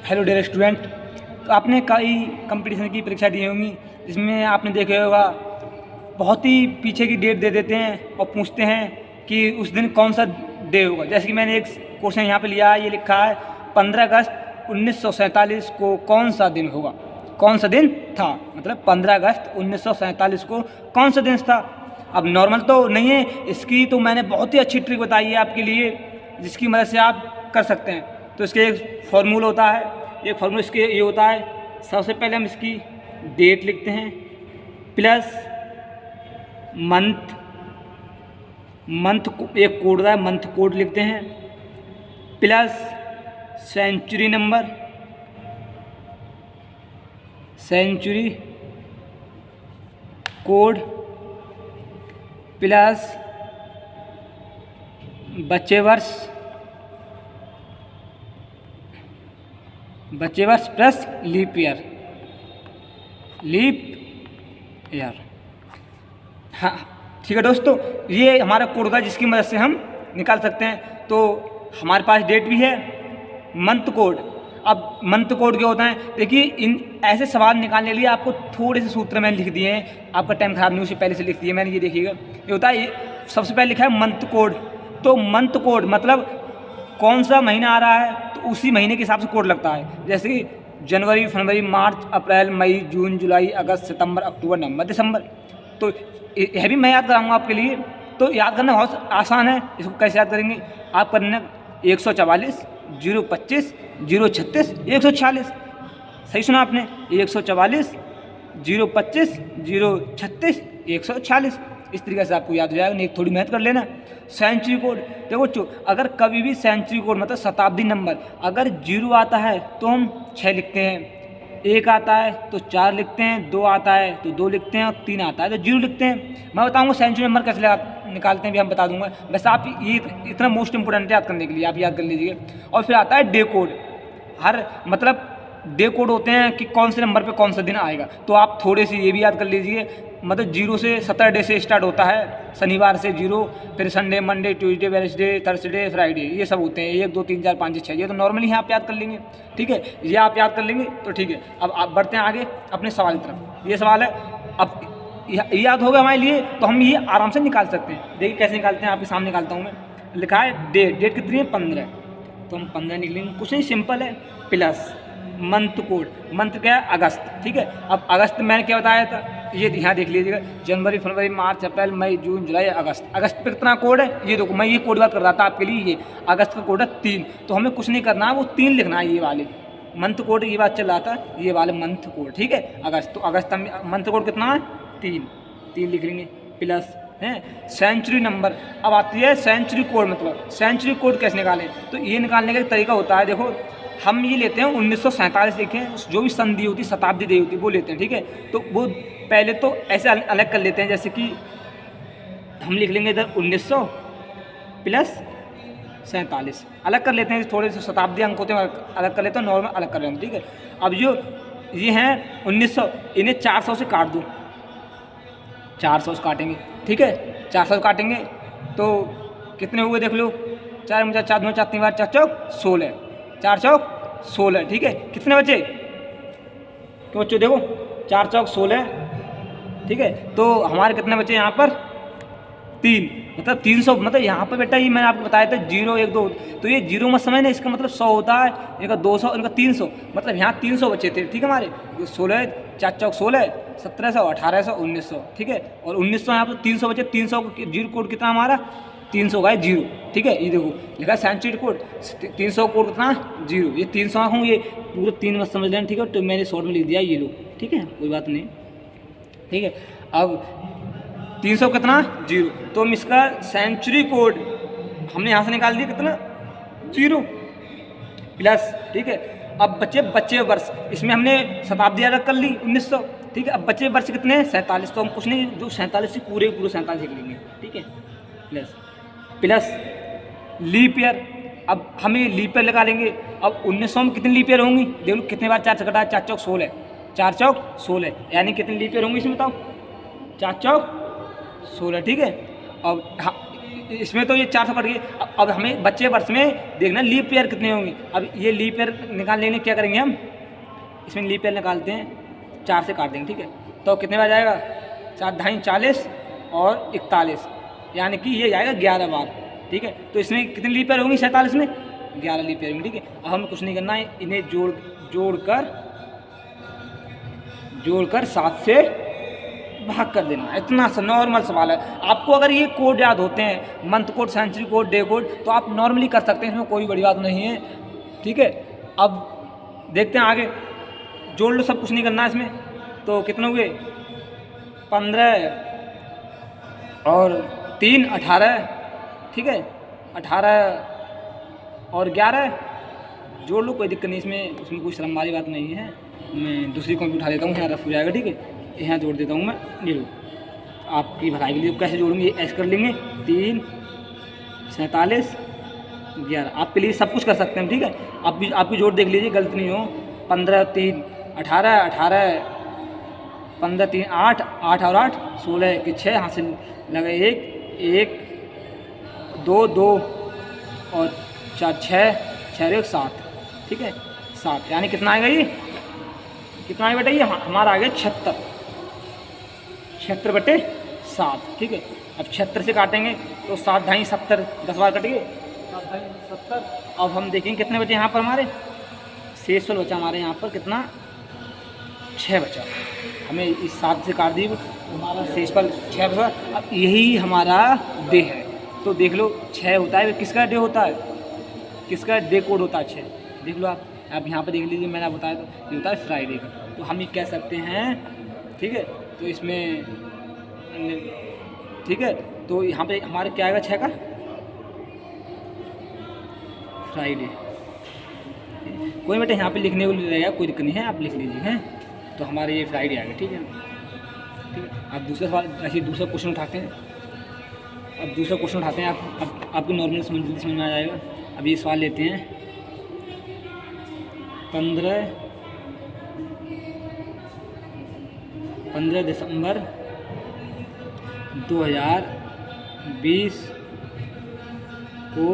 Hello dear student. तो आपने कई कंपटीशन की परीक्षा दी होंगी, जिसमें आपने देखे होगा बहुत ही पीछे की डेट दे देते हैं और पूछते हैं कि उस दिन कौन सा डे होगा। जैसे कि मैंने एक क्वेश्चन यहाँ पे लिया है, ये लिखा है 15 अगस्त 1947 को कौन सा दिन होगा, कौन सा दिन था, मतलब 15 अगस्त 1947 को कौन सा दिन था। अब नॉर्मल तो नहीं है, इसकी तो मैंने बहुत ही अच्छी ट्रिक बताई है आपके लिए, जिसकी मदद से आप कर सकते हैं। तो इसके एक फार्मूला होता है, एक फार्मूला इसके ये होता है, सबसे पहले हम इसकी डेट लिखते हैं प्लस मंथ एक कोड होता है, मंथ कोड लिखते हैं plus century number, century code plus बच्चे वर्ष प्लस लीप ईयर, हाँ ठीक है दोस्तों। ये हमारा कोड का जिसकी मदद से हम निकाल सकते हैं। तो हमारे पास डेट भी है, मंथ कोड। अब मंथ कोड क्या होता है, देखिए इन ऐसे सवाल निकालने के लिए आपको थोड़े से सूत्र मैंने लिख दिए हैं, आपका टाइम खराब नहीं, उससे पहले से लिख दिए मैंने। ये देखिएगा, ये होता है, सबसे पहले लिखा है मंथ कोड। तो मंथ कोड मतलब कौन सा महीना आ रहा है, तो उसी महीने के हिसाब से कोड लगता है। जैसे कि जनवरी, फरवरी, मार्च, अप्रैल, मई, जून, जुलाई, अगस्त, सितंबर, अक्टूबर, नवंबर, दिसंबर। तो यह भी मैं याद कराऊंगा आपके लिए। तो याद करना बहुत आसान है। इसको कैसे याद करेंगे, आप करना 144 025 036 146। सही सुना आपने, 144 025 036 146। इस तरीके से आपको याद हो जाएगा। नहीं थोड़ी मेहनत कर लेना। सेंचुरी कोड देखो बच्चों, अगर कभी भी सेंचुरी कोड मतलब शताब्दी नंबर अगर 0 आता है तो हम 6 लिखते हैं, 1 आता है तो 4 लिखते हैं, 2 आता है तो 2 लिखते हैं और 3 आता है तो 0 लिखते हैं। मैं बताऊंगा सेंचुरी नंबर कैसे निकालते हैं भी हम बता दूंगा। वैसे आप ये इतना मोस्ट इंपोर्टेंट है याद करने के लिए, आप याद कर लीजिए। और फिर आता है डे कोड। हर मतलब डे कोड होते हैं कि कौन से नंबर पे कौन सा दिन आएगा। तो आप थोड़े से ये भी याद कर लीजिए, मतलब 0 से सैटरडे से स्टार्ट होता है, शनिवार से 0, फिर Sunday, Monday, Tuesday, Wednesday, Thursday, Friday, ये सब होते हैं 1 2 3 4 5 6। ये तो नॉर्मली आप याद कर लेंगे, ठीक है, ये आप याद कर लेंगे तो ठीक है। अब आप बढ़ते हैं आगे अपने सवाल की तरफ। ये सवाल है, अब याद होगा हमारे लिए तो हम ये आराम से निकाल सकते हैं। देखिए कैसे निकालते हैं, आपके सामने निकालता हूँ मैं। लिखा है डेट कितनी है 15, तो हम 15 निकलेंगे। कुछ नहीं, सिंपल है, प्लस मंथ कोड, मंथ क्या है अगस्त, ठीक है। अब अगस्त मैंने क्या बताया था, ये यहाँ देख लीजिएगा, जनवरी, फरवरी, मार्च, अप्रैल, मई, जून, जुलाई, अगस्त। अगस्त पे कितना कोड है, ये देखो मैं ये कोड बात कर रहा था आपके लिए। ये अगस्त का कोड है 3, तो हमें कुछ नहीं करना है, वो 3 लिखना है। ये वाले मंथ कोड ये बात चल रहा था, ये वाले मंथ कोड, ठीक है। अगस्त, तो अगस्त में मंथ कोड कितना है 3 लिख लेंगे प्लस है सेंचुरी नंबर। अब आती है सेंचुरी कोड, मतलब सेंचुरी कोड कैसे निकालें। तो ये निकालने का एक तरीका होता है, देखो हम ये लेते हैं 1947 देखें, जो भी संधि होती है, शताब्दी दी होती है, वो लेते हैं, ठीक है। तो वो पहले तो ऐसे अलग कर लेते हैं, जैसे कि हम लिख लेंगे इधर 1900 प्लस 47 अलग कर लेते हैं। थोड़े से शताब्दी अंक होते हैं, अलग कर लेते हैं, नॉर्मल अलग कर लेते हैं, ठीक है। अब जो ये हैं 1900, इन्हें 400 से काट दो, 400 से काटेंगे, ठीक है। 400 से काटेंगे तो कितने हुए देख लो, 4 4 4 4 3 4 चौक 16, 4 चौक 16, ठीक है। कितने बचे तो बच्चों देखो, 4 चौक 16, ठीक है। तो हमारे कितने बचे यहाँ पर 3, मतलब 300। मतलब यहाँ पर बेटा ये मैंने आपको बताया था 0 1 2, तो ये 0 मत समझना, इसका मतलब 100 होता है, इनका 200, इनका 300, मतलब यहाँ 300 बचे थे, ठीक है। हमारे 16, 4 चौक 16, 1700, 1800, 1900, ठीक है। और 1900 यहाँ पर 300 बचे, 300 जीरो कोड कितना हमारा 300 का है 0, ठीक है। ये देखो लिखा है सेंचुरी कोड 300 कोड कितना 0, ये 300 हूँ, ये पूरे 3 मत समझ लेना, ठीक है। तो मैंने शॉर्ट में लिख दिया ये लो, ठीक है, कोई बात नहीं, ठीक है। अब 300 कितना 0, तो हम इसका सेंचुरी कोड हमने यहाँ से निकाल दिया कितना 0 प्लस, ठीक है। अब बच्चे वर्ष, इसमें हमने शताब्दी अलग कर ली 1900, ठीक है। अब बच्चे वर्ष कितने हैं 47, तो हम कुछ नहीं, जो 47 से पूरे 47 लिख लेंगे, ठीक है, प्लस लीप ईयर। अब हम ये लीप ईयर लगा लेंगे। अब 1900 में कितनी लीप ईयर होंगी देख लो, कितने बार 4 से कटा है, 4 चौक 16, 4 चौक 16, यानी कितनी लीप ईयर होंगी इसमें बताओ, 4 चौक 16, ठीक है। अब हाँ इसमें तो ये 400 कट गए। अब हमें बच्चे वर्ष में देखना लीप ईयर कितने होंगे। अब ये लीप ईयर निकालने के लिए क्या करेंगे हम, इसमें लीप ईयर निकालते हैं, 4 से काट देंगे, ठीक है। तो कितने बार जाएगा, 4 ढाई 40 और 41, यानी कि ये जाएगा 11 बार, ठीक है। तो इसमें कितनी लीप ईयर होंगी, 47 में 11 लीप ईयर होंगी, ठीक है। अब हमें कुछ नहीं करना है, इन्हें जोड़कर 7 से भाग कर देना, इतना सा नॉर्मल सवाल है। आपको अगर ये कोड याद होते हैं, month code, century code, day code, तो आप नॉर्मली कर सकते हैं, इसमें कोई बड़ी बात नहीं है, ठीक है। अब देखते हैं आगे, जोड़ लो, सब कुछ नहीं करना है इसमें। तो कितने हुए, 15 और 3 18, ठीक है, 18 और 11 जोड़ लो, कोई दिक्कत नहीं इसमें, उसमें कोई शर्म वाली बात नहीं है। मैं दूसरी कॉपी उठा लेता हूँ, यहाँ रफ हो जाएगा, ठीक है। यहाँ जोड़ देता हूँ मैं, ये लो, आपकी भलाई के लिए कैसे जोड़ूंगी, ऐसे कर लेंगे, 3 47 11, आपके लिए सब कुछ कर सकते हैं, ठीक है। आपकी जोड़ देख लीजिए, गलत नहीं हो। 15 3 18 18 15 3 8 8 और 8 16 के 6, यहाँ से लगे 1 2 2 और 4 6 6 1 7, ठीक है, 7, यानी कितना आएगा ये, कितना आएगा बेटा, ये हमारा आ गया 76 बटे 7, ठीक है। अब 76 से काटेंगे तो 7 ढाई 70, 10 बार कटेंगे, 7 ढाई 70। अब हम देखेंगे कितने बचे यहाँ पर, हमारे शेषफल बचा हमारे यहाँ पर कितना, 6 बचा। हमें इस 7 से काट दी, हमारा शेषफल 6 बचा। अब यही हमारा डे है, तो देख लो 6 होता है, किसका डे होता है, किसका डे कोड होता है 6, देख लो आप यहाँ पर देख लीजिए, मैंने बताया तो ये होता है फ्राइडे का। तो हम ये कह सकते हैं, ठीक है। तो इसमें, ठीक है, तो यहाँ पे हमारे क्या आएगा, 6 का फ्राइडे। कोई बेटा यहाँ पे लिखने को रहेगा, कोई दिक्कत नहीं है, आप लिख लीजिए, हैं। तो हमारे ये फ्राइडे आ गया, ठीक है, ठीक है। अब दूसरा सवाल, ऐसे दूसरा क्वेश्चन उठाते हैं, आप आपको नॉर्मल समझ में आ जाएगा। अब ये सवाल लेते हैं, 15 दिसंबर 2020 को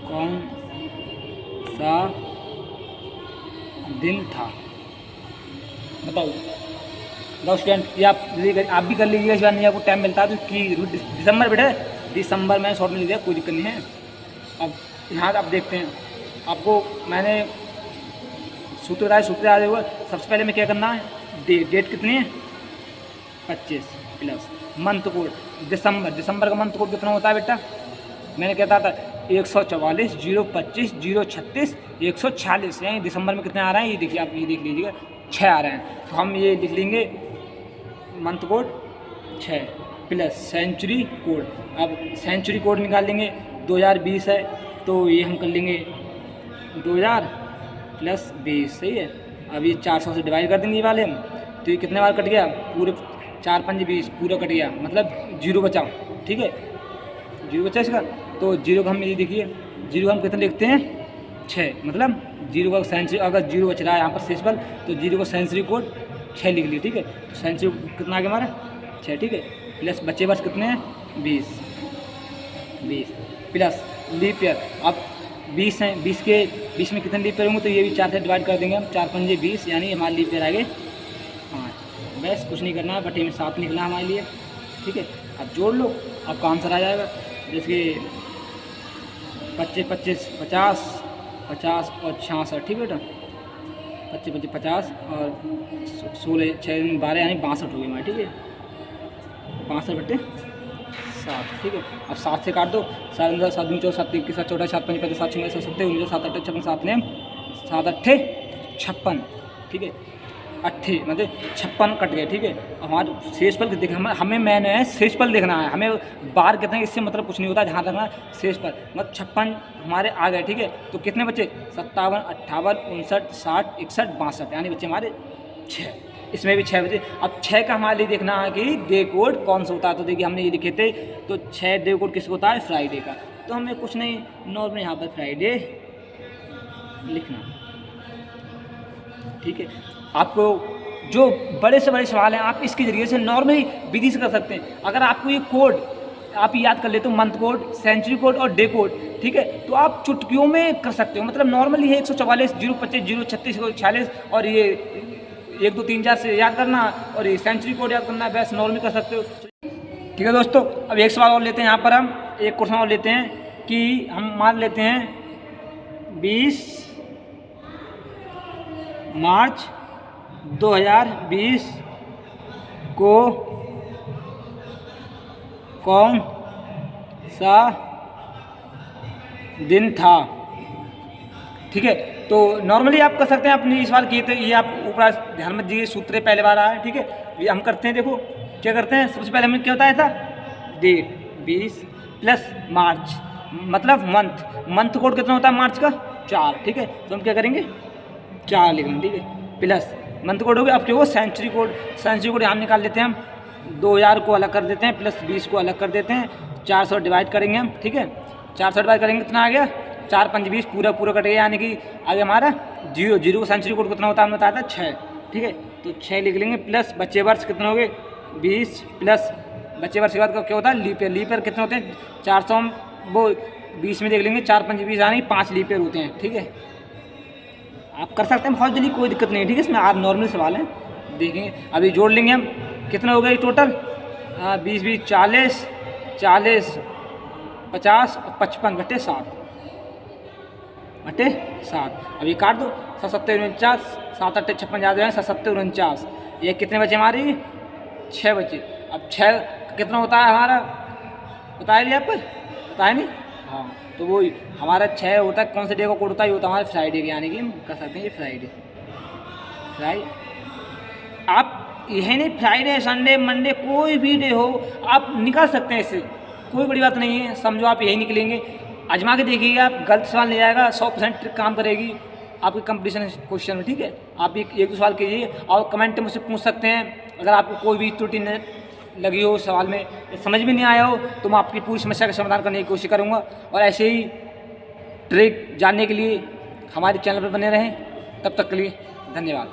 कौन सा दिन था, बताओ स्टूडेंट। ये आप भी कर लीजिएगा, इस बार नहीं आपको टाइम मिलता है तो कि दिसंबर बेटा, दिसंबर में शॉर्ट में लीजिएगा, कोई दिक्कत नहीं है। अब यहाँ आप देखते हैं, आपको मैंने सूत्र याद होगा। सबसे पहले में क्या करना है, डेट कितनी है, 25 प्लस मंथ कोड, दिसंबर का मंथ कोड कितना होता है बेटा, मैंने कहता था 144 025 036 146, यानी दिसंबर में कितने आ रहे हैं, ये देखिए, आप ये देख लीजिएगा, 6 आ रहे हैं। तो हम ये लिख लेंगे month code 6 plus century code. अब सेंचुरी कोड निकाल लेंगे, 2020 है तो ये हम कर लेंगे 2000 प्लस 20, सही है। अब ये 400 से डिवाइड कर देंगे ये वाले हम, तो ये कितने बार कट गया, पूरे 4 5 20 पूरा कट गया, मतलब 0 बचा, ठीक है, 0 बचा इसका। तो 0 का हम ये देखिए, 0 हम कितने लिखते हैं, 6, मतलब 0 का सेंचुरी, अगर 0 बच रहा है यहाँ पर शेषफल, तो 0 का सेंचुरी कोड 6 लिख लिए, ठीक है। तो सेंचुरी कितना आ गया हमारा, 6, ठीक है, प्लस बच्चे बस कितने हैं, 20 प्लस लीप ईयर। अब 20 हैं, 20 में कितने लीप ईयर होंगे, तो ये भी 4 से डिवाइड कर देंगे हम, 4 5 20, यानी हमारे लीप ईयर आगे 5। बस कुछ नहीं करना है, बटे में 7 निकला हमारे लिए, ठीक है। अब जोड़ लो, आपका आंसर आ जाएगा, जैसे 25 25 50 50 और 66, ठीक है बेटा, 25 25 50 और 16 6 12, यानी 62 हो गए हमारे, ठीक है, 62 बटे 7, ठीक है। अब 7 से काट दो, 7 7 7 14 7 21 7 14 7 5 5 7 6 7 7 19 7 8 56 7 ने 7 8 56, ठीक है, 8 मतलब 56 कट गए, ठीक है। हमारे शेषफल देखें, हमें मैंने शेषफल देखना है, हमें बार कितने, इससे मतलब कुछ नहीं होता, ध्यान रखना शेषफल मतलब 56 हमारे आ गए, ठीक है। तो कितने बच्चे, 57 58 59 60 61 62, यानी बच्चे हमारे 6, इसमें भी 6 बचे। अब 6 का हमारे लिए देखना है कि डे कोड कौन सा होता है, तो देखिए हमने ये लिखे थे, तो 6 डे कोड किसका होता है, फ्राइडे का। तो हमें कुछ नहीं, नॉर्मल यहाँ पर फ्राइडे लिखना, ठीक है। आपको जो बड़े से बड़े सवाल हैं आप इसके ज़रिए से नॉर्मली विधि से कर सकते हैं। अगर आपको ये कोड आप याद कर लेते हो, मंथ कोड, सेंचुरी कोड और डे कोड, ठीक है, तो आप चुटकियों में कर सकते हो। मतलब नॉर्मली है 144, 025, 036, 046 और ये 1 2 3 4 से याद करना और ये सेंचुरी कोड याद करना, बस नॉर्मली कर सकते हो। ठीक है दोस्तों, अब एक सवाल और लेते हैं। यहाँ पर हम एक क्वेश्चन और लेते हैं कि हम मान लेते हैं 20 मार्च 2020 को कौन सा दिन था। ठीक है, तो नॉर्मली आप कर सकते हैं अपनी सवाल किए थे, ये आप ऊपर ध्यान में दीजिए, सूत्र पहले बार आया है। ठीक है, ये हम करते हैं, देखो क्या करते हैं। सबसे पहले हमने क्या बताया था, डेट 20 प्लस मार्च मतलब मंथ कोड कितना होता है मार्च का 4। ठीक है, तो हम क्या करेंगे 4 लिखेंगे। ठीक है, प्लस मंथ कोड हो गया। अब क्या होगा सेंचुरी कोड यहाँ निकाल लेते हैं हम। 2000 को अलग कर देते हैं, प्लस 20 को अलग कर देते हैं, 400 डिवाइड करेंगे हम। ठीक है, 400 डिवाइड करेंगे कितना आ गया, 4 5 20 पूरा कट गया, यानी कि आगे हमारा 0 का सेंचुरी कोड कितना होता है हमने बताया था 6। ठीक है, तो 6 लिख लेंगे, प्लस बच्चे वर्ष कितने हो गए 20, प्लस बच्चे वर्ष के बाद क्या होता है लीप ईयर कितने होते हैं 400, वो 20 में देख लेंगे, 4 5 20 यानी 5 लीप ईयर होते हैं। ठीक है, आप कर सकते हैं बहुत जल्दी, कोई दिक्कत नहीं है। ठीक है, इसमें आप नॉर्मल सवाल है, देखेंगे अभी जोड़ लेंगे हम। कितना हो गया टोटल 20 20 40 40 50 और 55 बटे 7 अभी काट दो। 7 7 49, 7 8 56 याद है, 7 7 49। ये कितने बचे हमारी 6 बचे। अब 6 कितना होता है हमारा बताया लिया आपको, बताया नहीं। हाँ, तो वो हमारा 6 होता है, कौन से डे का कोड होता है, ये होता है हमारे फ्राइडे के, यानी कि हम कर सकते हैं ये फ्राइडे। आप यही नहीं, फ्राइडे संडे मंडे कोई भी डे हो आप निकाल सकते हैं, इससे कोई बड़ी बात नहीं है। समझो आप यही निकलेंगे, आजमा के देखिएगा, आप गलत सवाल नहीं आएगा, 100% ट्रिक काम करेगी आपके कंपटीशन क्वेश्चन में। ठीक है, आप एक दो सवाल कीजिए और कमेंट में मुझसे पूछ सकते हैं। अगर आपको कोई भी त्रुटि लगी हो सवाल में, समझ में नहीं आया हो, तो मैं आपकी पूरी समस्या का समाधान करने की कोशिश करूँगा। और ऐसे ही ट्रिक जानने के लिए हमारे चैनल पर बने रहें। तब तक के लिए धन्यवाद।